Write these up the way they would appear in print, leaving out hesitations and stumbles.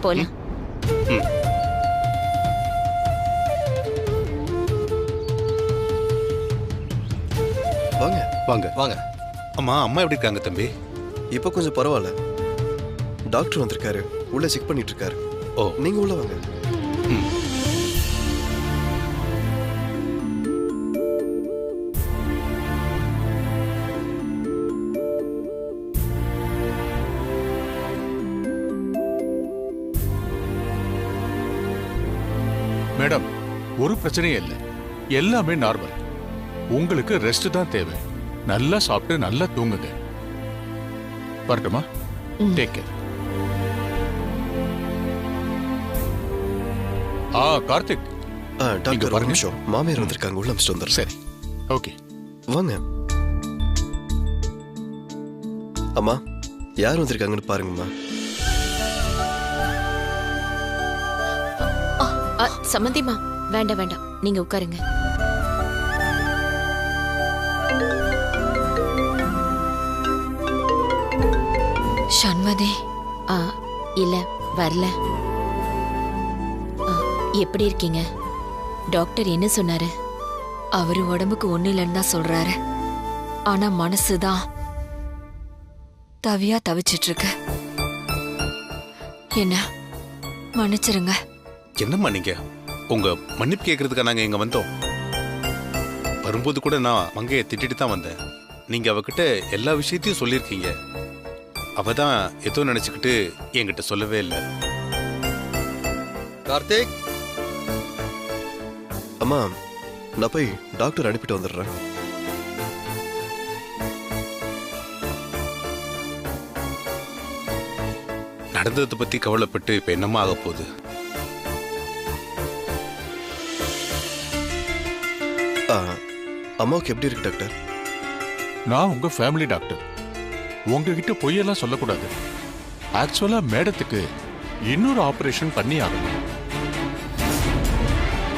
போலாம். வாங்க வாங்க வாங்க. அம்மா அம்மா எப்படி இருக்காங்க தம்பி? இப்போ கொஞ்சம் பரவாயில்ல. டாக்டர் வந்திருக்காரு, உள்ள செக் பண்ணிட்டு இருக்காரு. ஓ, நீங்க உள்ள வாங்க. மேடம், ஒரு பிரச்சனையும் இல்லை, எல்லாமே நார்மல். உங்களுக்கு ரெஸ்ட் தான் தேவை. நல்லா சாப்பிட்டு நல்லா தூங்குங்க. வரட்டுமா? Take care. கார்த்திக், டாக்டர் ஒரு நிமிஷம், மாமியார் வந்திருக்காங்க, உள்ள அமிச்சிட்டு வந்துடுறேன். சரி, ஓகே வாங்க. அம்மா, யார் வந்திருக்காங்கன்னு பாருங்கம்மா. சம்மந்திமா, வேண்டாம் வேண்டாம், நீங்க உட்காருங்க. சண்மதி இல்ல வரல. எப்படி இருக்கீங்க? டாக்டர் என்ன சொன்னாரு? அவரு உடம்புக்கு ஒண்ணு இல்லைன்னு தான் சொல்றாரு. ஆனா மனசுதான் தவியா தவிச்சிட்டு இருக்கு. என்ன மன்னிச்சிருங்க. என்னம்மா நீங்க? உங்க மன்னிப்பு கேட்கறதுக்கு நாங்க இங்க வந்தோம். வரும்போது கூட நான் மங்கைய திட்டிட்டு தான் வந்தேன். நீங்க அவகிட்ட எல்லா விஷயத்தையும் சொல்லியிருக்கீங்க. அவதான் ஏதோ நினைச்சுக்கிட்டு என்கிட்ட சொல்லவே இல்லை. கார்த்திக், அம்மா நான் போய் டாக்டர் அனுப்பிட்டு வந்துடுறேன். நடந்ததை பத்தி கவலைப்பட்டு இப்ப என்னமா ஆக போகுது? அம்மாவுக்கு எப்படி இருக்கு டாக்டர்? நான் உங்க ஃபேமிலி டாக்டர், உங்ககிட்ட பொய்யெல்லாம் சொல்லக்கூடாது. ஆக்சுவலா மேடத்துக்கு இன்னொரு ஆபரேஷன் பண்ணி ஆகணும்.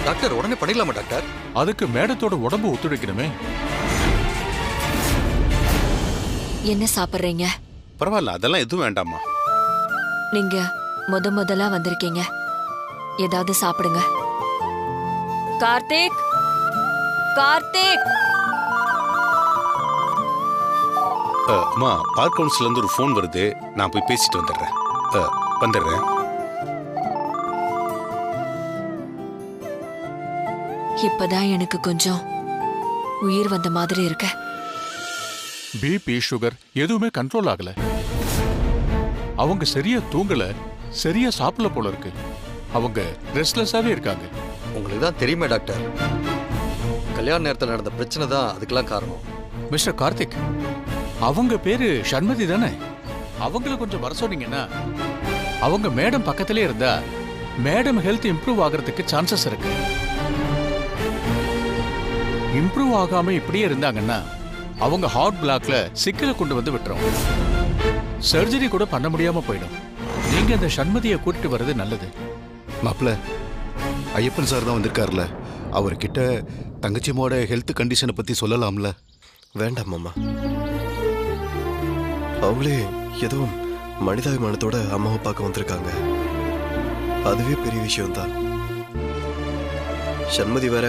டாக்டர் உடனே பண்ணிடலாமா டாக்டர்? அதுக்கு மேடத்தோட உடம்பு ஒத்துழைக்கணுமே. என்ன சாப்பிடுறீங்க? பரவாயில்ல, அதெல்லாம் எதுவும் வேண்டாமா. நீங்க முதலா வந்திருக்கீங்க, ஏதாவது சாப்பிடுங்க. கார்த்திக், கார்த்திக். அம்மா, பார்க் கவுன்சில இருந்து ஒரு ஃபோன் வருது, நான் போய் பேசிட்டு வந்துடுறேன். இப்பதான் எனக்கு கொஞ்சம் உயிர் வந்த மாதிரி இருக்கு. பிபி, சுகர் எதுவுமே கண்ட்ரோல் ஆகல. அவங்க சரியா தூங்கல, சரியா சாப்பிடல போல இருக்கு. அவங்க ரெஸ்ட்லெஸ்ஸாவே இருக்காங்க. உங்களுக்கு தான் தெரியுமே டாக்டர், கல்யாண நேரத்தில் நடந்த பிரச்சனை தான் அதுக்கெல்லாம் காரணம். மிஸ்டர் கார்த்திக், அவங்க பேரு சண்மதி தானே? அவங்கள கொஞ்சம் வர சொன்னீங்கன்னா, அவங்க மேடம் பக்கத்திலே இருந்தா மேடம் ஹெல்த் இம்ப்ரூவ் ஆகிறதுக்கு சான்சஸ் இருக்கு. இம்ப்ரூவ் ஆகாம இப்படியே இருந்தாங்கன்னா அவங்க ஹார்ட் பிளாக்ல சிக்கலை கொண்டு வந்து விட்டுரும். சர்ஜரி கூட பண்ண முடியாம போயிடும். நீங்க அந்த சண்மதியை கூட்டிட்டு வர்றது நல்லது. மாப்பிள்ள, ஐயப்பன் சார் தான் வந்திருக்காருல, அவர்கிட்ட தங்கச்சியோட ஹெல்த் கண்டிஷனை பத்தி சொல்லலாம்ல? வேண்டாம் மாமா, அவங்களே ஏதோ மனிதாபிமானத்தோட அம்மாவை பார்க்க வந்திருக்காங்க. அதுவே பெரிய விஷயம்தான். சண்மதி வேற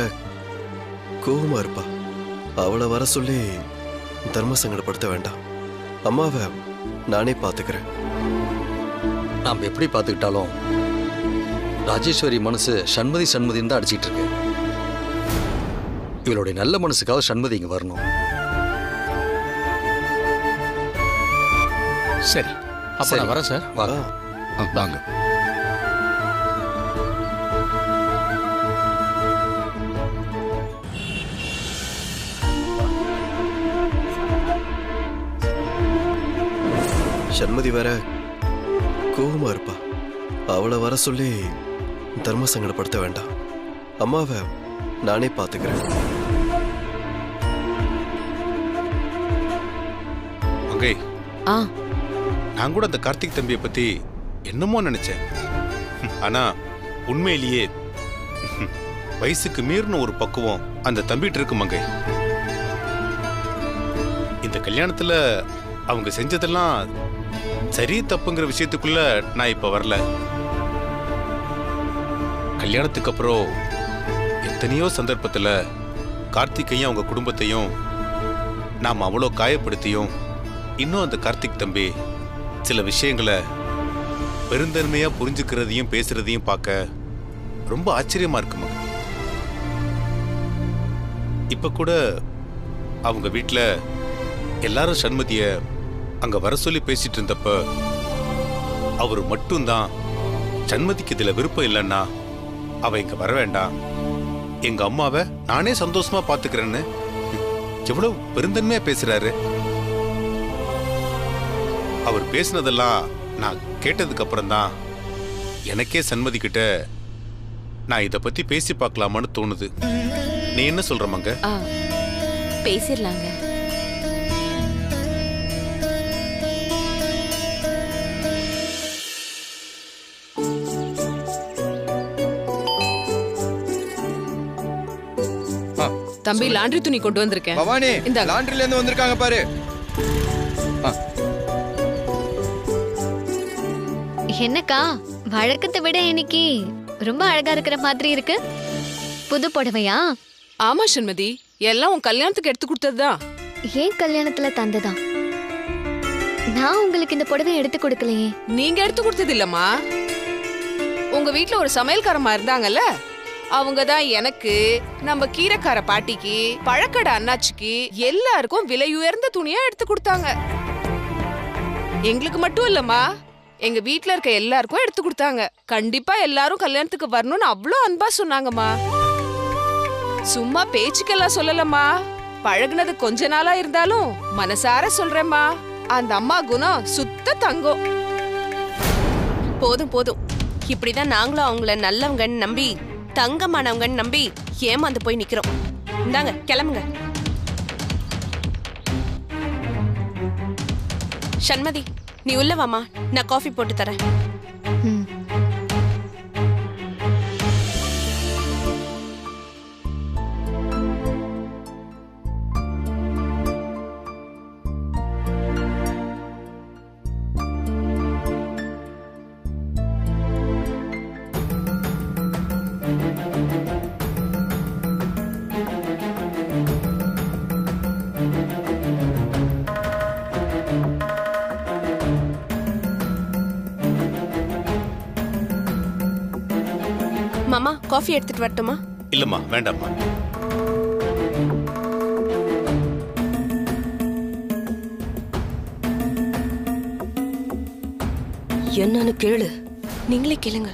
கோபமா இருப்பா. அவளை வர சொல்லி தர்ம சங்கடப்படுத்த வேண்டாம். அம்மாவை நானே பார்த்துக்கிறேன். நாம் எப்படி பார்த்துக்கிட்டாலும் ராஜேஸ்வரி மனசு சண்மதின்னு தான் அடிச்சிட்டு இருக்கு. இவளுடைய நல்ல மனசுக்காக சண்மதி இங்க வரணும். சரி, அப்ப நான் வரேன் சார். வாங்க. சண்மதி வேற கோபமா இருப்பா. அவளை வர சொல்லி தர்ம சங்கடப்படுத்த வேண்டாம். அம்மாவை நானே பார்த்துக்கிறேன். மங்கை, நான் கூட அந்த கார்த்திக் தம்பியை பத்தி என்னமோ நினைச்சேன். ஆனா உண்மையிலேயே வயசுக்கு மீறின ஒரு பக்குவம் அந்த தம்பிட்டு இருக்கு மங்கை. இந்த கல்யாணத்துல அவங்க செஞ்சதெல்லாம் சரி தப்புங்கிற விஷயத்துக்குள்ள நான் இப்ப வரல. கல்யாணத்துக்கு அப்புறம் எத்தனையோ சந்தர்ப்பத்துல கார்த்திகையும் அவங்க குடும்பத்தையும் நாம் அவ்வளோ காயப்படுத்தியும் இன்னும் அந்த கார்த்திக் தம்பி சில விஷயங்களை பெருந்தன்மையா புரிஞ்சுக்கிறதையும் பேசுறதையும் பார்க்க ரொம்ப ஆச்சரியமா இருக்குமா. இப்ப கூட அவங்க வீட்டுல எல்லாரும் சண்மதிய அங்க வர சொல்லி பேசிட்டு இருந்தப்ப அவரு மட்டும்தான் சண்மதிக்கு இதுல விருப்பம் இல்லைன்னா அவ இங்க வர வேண்டாம், எங்க அம்மாவை நானே சந்தோஷமா பாத்துக்கிறேன்னு எவ்வளவு பெருந்தன்மையா பேசுறாரு. அவர் பேசினதெல்லாம் நான் கேட்டதுக்கு அப்புறம் தான் எனக்கே சண்மதி கிட்ட நான் இத பத்தி பேசி பார்க்கலாமான்னு தோணுது. நீ என்ன சொல்ற மங்க? பேசிடலாங்க. தம்பி லாண்டரி துணி கொண்டு வந்திருக்கேன். பவானி, இந்த லாண்டரில இருந்து வந்திருக்காங்க பாரு. என்னக்கா, வழக்கத்தை விட இன்னைக்கு ரொம்ப அழகா இருக்கிற மாதிரி இருக்கு. புது புடவையா? ஆமா சண்மதி, எல்லாம் உன் கல்யாணத்துக்கு எடுத்து கொடுத்ததுதான். ஏன் கல்யாணத்துல தந்ததா? நான் உங்களுக்கு இந்த புடவை எடுத்து கொடுக்கலையே. நீங்க எடுத்து கொடுத்தது இல்லம்மா, உங்க வீட்டுல ஒரு சமையல்காரமா இருந்தாங்கல்ல, அவங்கதான் எனக்கு, நம்ம கீரைக்கார பாட்டிக்கு, பழக்கடை அண்ணாச்சிக்கு எல்லாருக்கும் விலை உயர்ந்த துணியா எடுத்து கொடுத்தாங்க. எங்களுக்கு மட்டும் இல்லம்மா, எங்க வீட்டுல இருக்க எல்லாருக்கும் எடுத்து கொடுத்தாங்க. கண்டிப்பா எல்லாரும் கல்யாணத்துக்கு வரணும்னு அவ்வளோ அன்பா சொன்னாங்கம்மா. சும்மா பேச்சுக்கெல்லாம் சொல்லலம்மா, பழகுனது கொஞ்ச நாளா இருந்தாலும் மனசார சொல்றேம்மா, அந்த அம்மா குணம் சுத்த தங்கம். போதும் போதும், இப்படிதான் நாங்களும் அவங்கள நல்லவங்கன்னு நம்பி தங்கமானவங்கன்னு நம்பி ஏமாந்து போய் நிக்கிறோம். இந்தாங்க கிளம்புங்க. சண்மதி, நீ உள்ள வாமா, நான் காஃபி போட்டு தரேன். மாமா, காஃபி எடுத்துட்டு வரட்டுமா? இல்லம்மா, வேண்டாம்மா. என்னன்னு கேளு. நீங்களே கேளுங்க,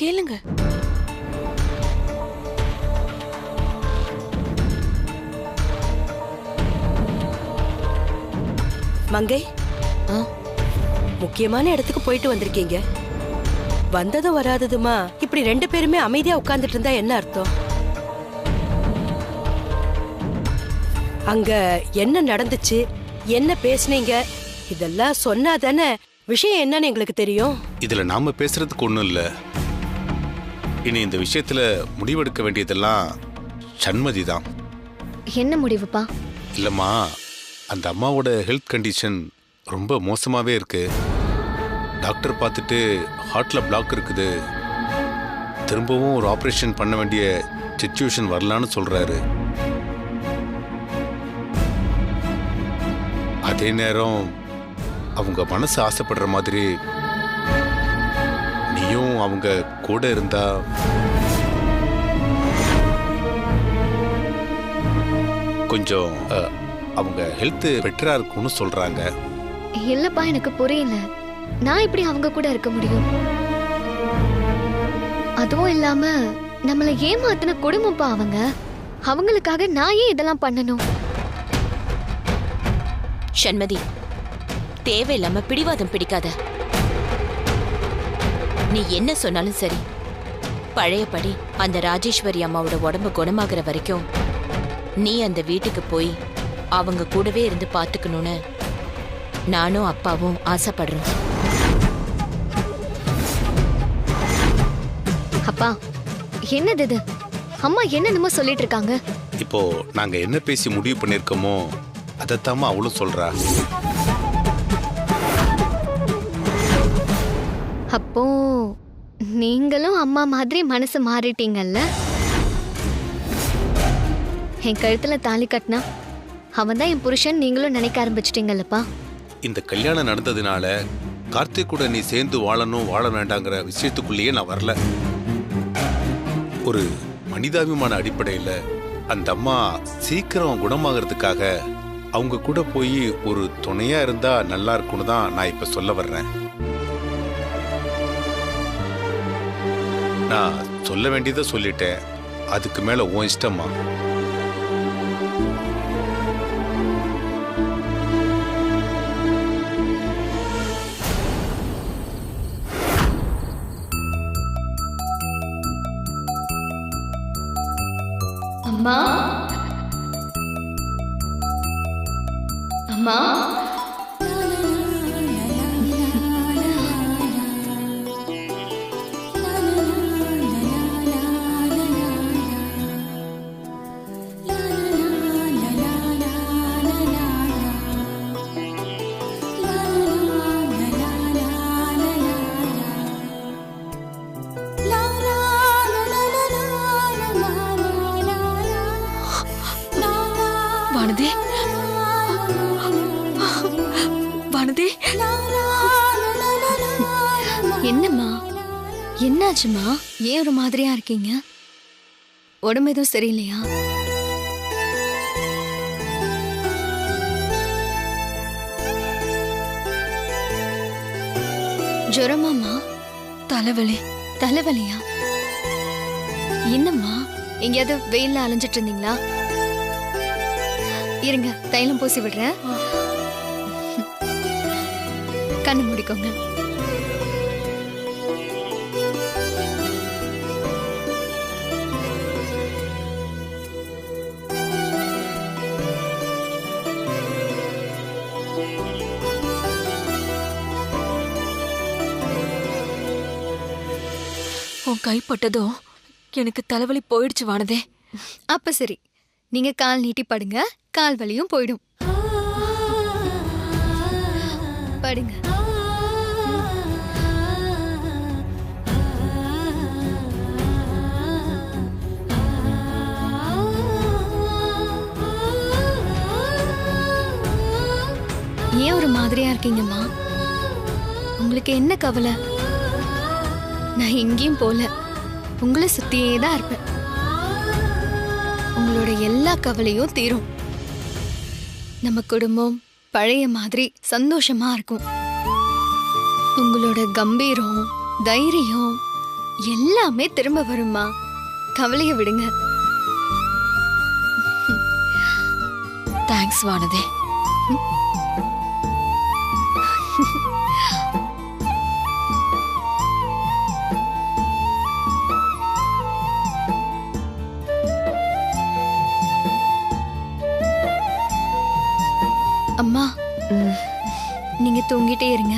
கேளுங்க. மங்கை, முக்கியமான இடத்துக்கு போயிட்டு வந்திருக்கீங்க. வந்ததும் வராததுமா இப்படி ரெண்டு பேருமே அமைதியா உட்கார்ந்துட்டு இருந்தா என்ன அர்த்தம்? அங்க என்ன நடந்துச்சு, என்ன பேசுனீங்க, இதெல்லாம் சொன்னாதானே விஷயம் என்னன்னு எங்களுக்கு தெரியும். இதுல நாம பேசுறதுக்கு ஒண்ணும் இல்ல. இனி இந்த விஷயத்துல முடிவெடுக்க வேண்டியதெல்லாம் சண்மதி தான். என்ன முடிவுப்பா? இல்லம்மா, அந்த அம்மாவோட ஹெல்த் கண்டிஷன் ரொம்ப மோசமாவே இருக்கு. டாக்டர் பார்த்துட்டு ஹார்ட்ல பிளாக் இருக்குது, திரும்பவும் ஒரு ஆப்ரேஷன் பண்ண வேண்டிய சிச்சுவேஷன் வரலான்னு சொல்றாரு. அதே நேரம் அவங்க மனசு ஆசைப்படுற மாதிரி நீயும் அவங்க கூட இருந்தா கொஞ்சம் அவங்க ஹெல்த் பெட்டரா இருக்கும்னு சொல்றாங்க. இல்லப்பா, எனக்கு புரியல. நான் இப்படி அவங்க கூட இருக்க முடியும்? அதுவும் இல்லாம நம்மள ஏமாத்தின குடும்பம்ப்பா அவங்க. அவங்களுக்காக நான் ஏன் இதெல்லாம் பண்ணணும்? சண்மதி, தேவையில்லாம பிடிவாதம் பிடிக்காத. நீ என்ன சொன்னாலும் சரி, பழையபடி அந்த ராஜேஸ்வரி அம்மாவோட உடம்பு குணமாகிற வரைக்கும் நீ அந்த வீட்டுக்கு போய் அவங்க கூடவே இருந்து பாத்துக்கணும்னு நானும் அப்பாவும் ஆசைப்படுறோம். அப்பா, என்னது இது? அம்மா என்னென்னமோ சொல்லிட்டு இருக்காங்க. இப்போ நாங்க என்ன பேசி முடிவு பண்ணிருக்கோமோ அதைத்தாம அவளும் சொல்றா. அப்போ நீங்களும் அம்மா மாதிரி மனசு மாறிட்டீங்கல்ல. என் கழுத்துல தாலி கட்டினா அவன் தான் என் புருஷன் நீங்களும் நினைக்க ஆரம்பிச்சிட்டீங்கல்லப்பா. இந்த கல்யாணம் நடந்ததுனால கார்த்திக் கூட நீ சேர்ந்து வாழணும் வாழ வேண்டாங்கிற விஷயத்துக்குள்ளேயே நான் வரல. ஒரு மனிதாபிமான அடிப்படையில் அந்த அம்மா சீக்கிரம் குணமாகறதுக்காக அவங்க கூட போய் ஒரு துணையா இருந்தா நல்லா இருக்கும்னு தான் நான் இப்ப சொல்ல வர்றேன். நான் சொல்ல வேண்டியதை சொல்லிட்டேன், அதுக்கு மேல உன் இஷ்டமா. அம்மா அம்மா வானதி, வானதி, என்னம்மா என்னாச்சுமா? ஏன் ஒரு மாதிரியா இருக்கீங்க? உடம்பு எதுவும் சரியில்லையா? ஜுரமாமா? தலைவலி. தலைவலியா? என்னம்மா எங்கேயாவது வெயில்ல அலைஞ்சிட்டு இருந்தீங்களா? இருங்க, தைலம் பூசி விடுறேன். கண்ணு முடிக்கோங்க. உன் கைப்பட்டதும் எனக்கு தலைவலி போயிடுச்சு வானதே. அப்ப சரி, நீங்க கால் நீட்டி படுங்க, கால் வலியும் போயிடும். படுங்க. ஏன் ஒரு மாதிரியா இருக்கீங்கம்மா? உங்களுக்கு என்ன கவலை? நான் எங்கேயும் போல, உங்களை சுத்தியே தான் இருப்பேன். உங்களோட எல்லா கவலையும் தீரும். நம்ம குடும்பம் பழைய மாதிரி சந்தோஷமா இருக்கும். உங்களோட கம்பீரம், தைரியம் எல்லாமே திரும்ப வருமா. கவலைய விடுங்க. தேங்க்ஸ் வானதே. அம்மா, நீங்க தூங்கிட்டே இருங்க,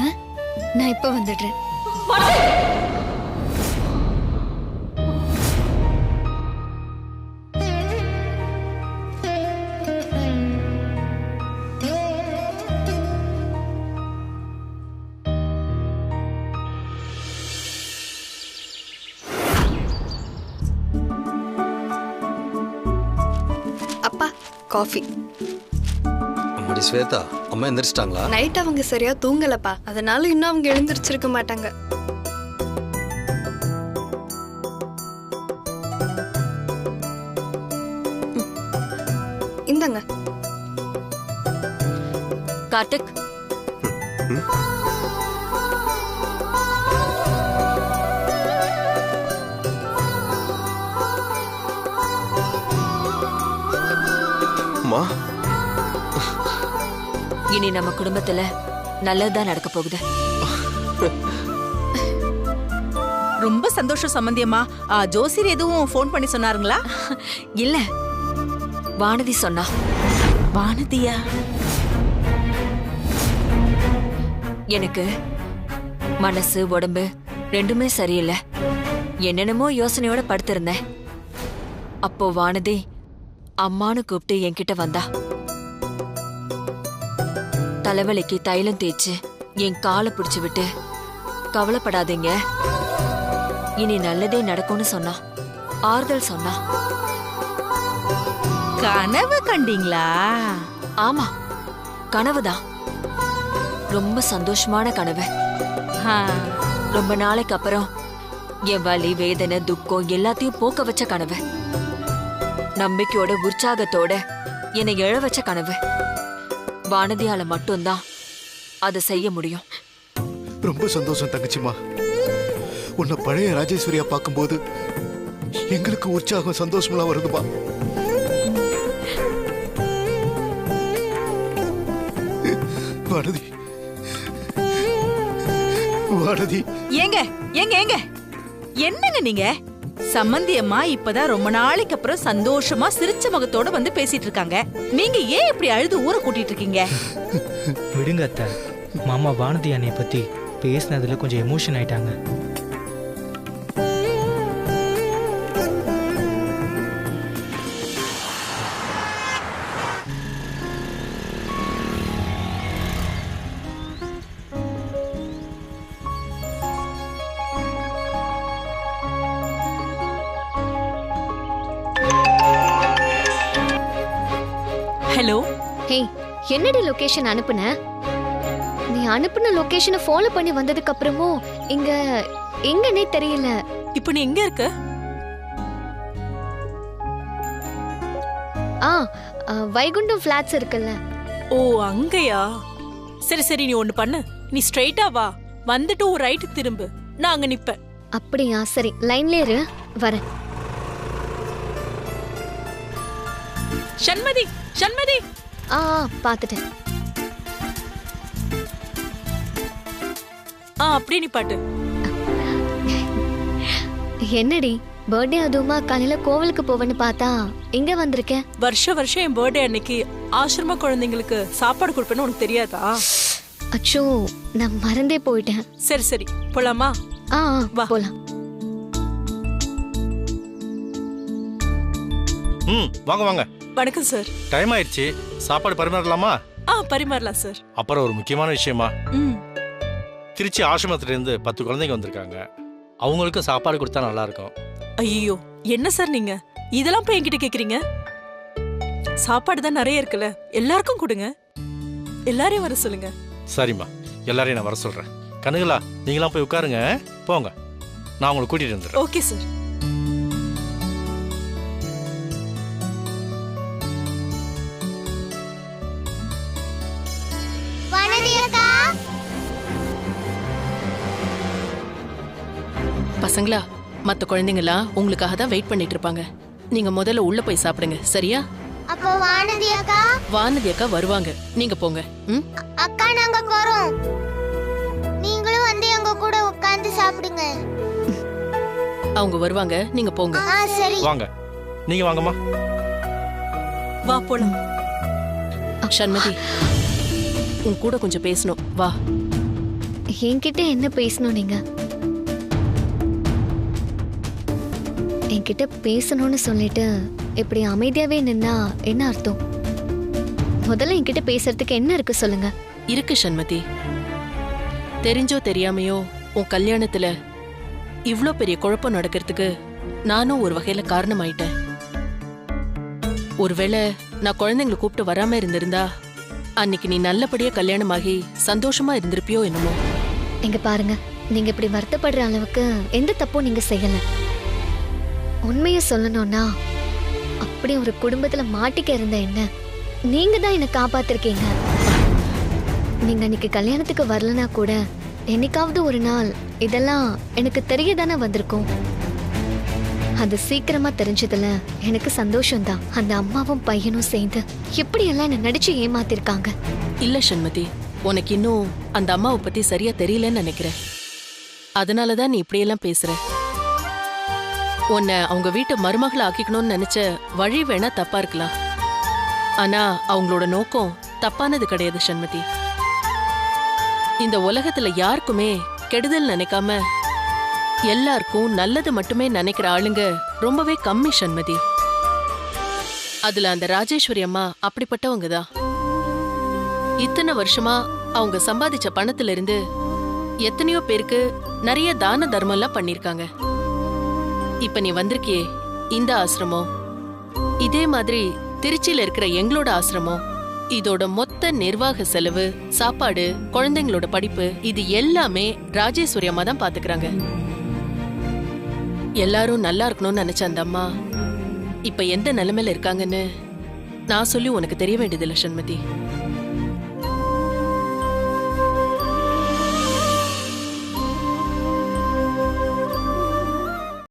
நான் இப்ப வந்துடுறேன். அப்பா, காஃபி. அம்மாடி ஸ்வேதா, அம்மா எந்திரிச்சிட்டாங்களா? நைட் அவங்க சரியா தூங்கலப்பா, அதனால இன்னும் அவங்க எழுந்திருச்சிருக்க மாட்டாங்க. இந்தாங்க. கார்த்திக், அம்மா, இனி நம்ம குடும்பத்துல நல்லதுதான் நடக்க போகுது. ரொம்ப சந்தோஷம் சம்பந்தியம்மா. ஜோசியர் எதுவும் ஃபோன் பண்ணி சொன்னாருங்களா? இல்ல, வானதி சொன்னா. வானதியா? எனக்கு மனசு உடம்பு ரெண்டுமே சரியில்லை. என்னென்னமோ யோசனையோட படுத்திருந்தேன். அப்போ வானதி அம்மானு கூப்பிட்டு என்கிட்ட வந்தா. தலைவலிக்கு தைலம் தேய்ச்சு என் காலை பிடிச்சு விட்டு, கவலைப்படாதீங்க, இனி நல்லதே நடக்கும்னு சொன்னா, ஆறுதல் சொன்னா. கனவு கண்டீங்களா? ஆமா, கனவுதான். ரொம்ப சந்தோஷமான கனவு. ரொம்ப நாளைக்கு அப்புறம் என் வலி, வேதனை, துக்கம் எல்லாத்தையும் போக்க வச்ச கனவு. நம்பிக்கையோட உற்சாகத்தோட என்னை எழ வச்ச கனவு. வானதியால மட்டும்தான் அதை செய்ய முடியும். ரொம்ப சந்தோஷம் தங்கச்சிமா. உன்னை பழைய ராஜேஸ்வரியா பார்க்கும்போது எங்களுக்கு உற்சாகம் சந்தோஷமெல்லாம் வருதுமா. வானதி, வானதி. ஏங்க ஏங்க ஏங்க என்னங்க நீங்க? சம்மந்தி அம்மா இப்பதான் ரொம்ப நாளைக்கு அப்புறம் சந்தோஷமா சிரிச்ச முகத்தோட வந்து பேசிட்டு இருக்காங்க. நீங்க ஏன் இப்படி அழுது ஊரை கூட்டிட்டு இருக்கீங்க? விடுங்க அத்தை. மாமா வானதி அண்ணைய பத்தி பேசினதுல கொஞ்சம் எமோஷன் ஆயிட்டாங்க. ஹலோ. ஹே, என்னடி லொகேஷன் அனுப்புன? நீ அனுப்புன லொகேஷனை ஃபாலோ பண்ணி வந்ததுக்கு அப்புறமும் இங்க எங்கன்னே தெரியல. இப்போ நீ எங்க இருக்க? வைகுண்டம் ஃபிளாட்ஸ் இருக்குல்ல. ஓ, அங்கயா? சரி சரி, நீ ஒண்ணு பண்ணு. நீ ஸ்ட்ரைட்டா வா, வந்துட்டு ஒரு ரைட் திரும்பு, நான் அங்க நிப்பேன். அப்படியா? சரி, லைன்ல இரு, வரேன். சண்மதி, சண்மதி. பாத்துட்டேன். அப்படியே நீ பாட்டு. என்னடி பர்த்டே அதுவுமா காலையில கோவிலுக்கு போவேன்னு பார்த்தா எங்க வந்திருக்கேன்? வருஷம் என் பர்த்டே அன்னைக்கு ஆசிரம குழந்தைங்களுக்கு சாப்பாடு கொடுப்பேன்னு உனக்கு தெரியாதா? அச்சோ, நான் மறந்தே போயிட்டேன். சரி சரி, போலாமா? வா போலாம். வாங்க வாங்க. வணக்கம் சார். டைம் ஆயிடுச்சு, சாப்பாடு பரிமாறலாமா? பரிமாறலாம் சார். அப்புறம் ஒரு முக்கியமான விஷயமா, திருச்சி ஆசிரமத்துல இருந்து 10 குழந்தைங்க வந்திருக்காங்க. அவங்களுக்கு சாப்பாடு கொடுத்தா நல்லா இருக்கும். ஐயோ, என்ன சார் நீங்க இதெல்லாம் போய் என்கிட்ட கேக்குறீங்க? சாப்பாடு தான் நிறைய இருக்குல்ல, எல்லாருக்கும் கொடுங்க. எல்லாரையும் வர சொல்லுங்க. சரிம்மா, எல்லாரையும் நான் வர சொல்றேன். கனகலா, நீங்களாம் போய் உட்காருங்க, போங்க, நான் உங்களை கூட்டிட்டு வந்துடுறேன். Okay sir. பசங்களா, மத்த குழந்தைங்களா உங்களுக்காக தான் வெயிட் பண்ணிட்டு இருப்பாங்க. நீங்க முதல்ல உள்ள போய் சாப்பிடுங்க, சரியா? அப்போ வானதி அக்கா? வானதி அக்கா வருவாங்க, நீங்க போங்க. அக்கா, நாங்க வரோம். நீங்களும் வந்து எங்க கூட உட்கார்ந்து சாப்பிடுங்க. அவங்க வருவாங்க, நீங்க போங்க. சரி. வாங்க, நீங்க வாங்கம்மா. வா போலாம். சண்மதி, உன் கூட கொஞ்சம் பேசணும், வா. என்கிட்ட என்ன பேசணும்? நீங்க என்கிட்ட பேசணும்னு சொல்லிட்டு இப்படி அமைதியாவே நின்னா என்ன அர்த்தம்? முதல்ல என்கிட்ட பேசுறதுக்கு என்ன இருக்கு சொல்லுங்க. இருக்கு சண்மதி. தெரிஞ்சோ தெரியாமையோ உன் கல்யாணத்துல இவ்ளோ பெரிய குழப்பம் நடக்கிறதுக்கு நானும் ஒரு வகையில காரணமாயிட்டேன். ஒருவேளை நான் குழந்தைங்களை கூப்பிட்டு வராம இருந்திருந்தா அன்னைக்கு நீ நல்லபடியா கல்யாணமாகி சந்தோஷமா இருந்திருப்பியோ என்னமோ. எங்க பாருங்க, நீங்க இப்படி வருத்தப்படுற அளவுக்கு எந்த தப்பும் நீங்க செய்யல. உண்மையை சொல்லணும்னா, அப்படி ஒரு குடும்பத்துல மாட்டிக்க இருந்த என்ன நீங்க தான் என்ன காப்பாத்திருக்கீங்க. நீங்க அன்னைக்கு கல்யாணத்துக்கு வரலனா கூட என்னைக்காவது ஒரு நாள் இதெல்லாம் எனக்கு தெரியதானே வந்திருக்கும். அது சீக்கிரமா தெரிஞ்சதுல எனக்கு சந்தோஷம்தான். அந்த அம்மாவும் பையனும் சேர்ந்து எப்படி எல்லாம் என்ன நடிச்சு ஏமாத்திருக்காங்க. இல்ல சண்மதி, உனக்கு இன்னும் அந்த அம்மாவை பத்தி சரியா தெரியலன்னு நினைக்கிறேன். அதனாலதான் நீ இப்படியெல்லாம் பேசுற. உன்னை அவங்க வீட்டை மருமகளை ஆக்கிக்கணும்னு நினைச்ச வழி வேணா தப்பா இருக்கலாம். ஆனா அவங்களோட நோக்கம் தப்பானது கிடையாது சண்மதி. இந்த உலகத்துல யாருக்குமே கெடுதல் நினைக்காம எல்லாருக்கும் நல்லது மட்டுமே நினைக்கிற ஆளுங்க ரொம்பவே கம்மி சண்மதி. அதுல அந்த ராஜேஸ்வரி அம்மா அப்படிப்பட்டவங்க தான். இத்தனை வருஷமா அவங்க சம்பாதிச்ச பணத்துல இருந்து எத்தனையோ பேருக்கு நிறைய தான தர்மம் எல்லாம் பண்ணிருக்காங்க. இப்ப நீ வந்திருக்கியே இந்த ஆசிரமம், இதே மாதிரி திருச்சியில இருக்கிற எங்களோட ஆசிரமம், இதோட மொத்த நிர்வாக செலவு, சாப்பாடு, குழந்தைங்களோட படிப்பு, இது எல்லாமே ராஜேஸ்வரி அம்மா தான் பாத்துக்கிறாங்க. எல்லாரும் நல்லா இருக்கணும்னு நினைச்ச அந்த அம்மா இப்ப எந்த நிலைமையில இருக்காங்கன்னு நான் சொல்லி உனக்கு தெரிய வேண்டியதில்லை சண்மதி.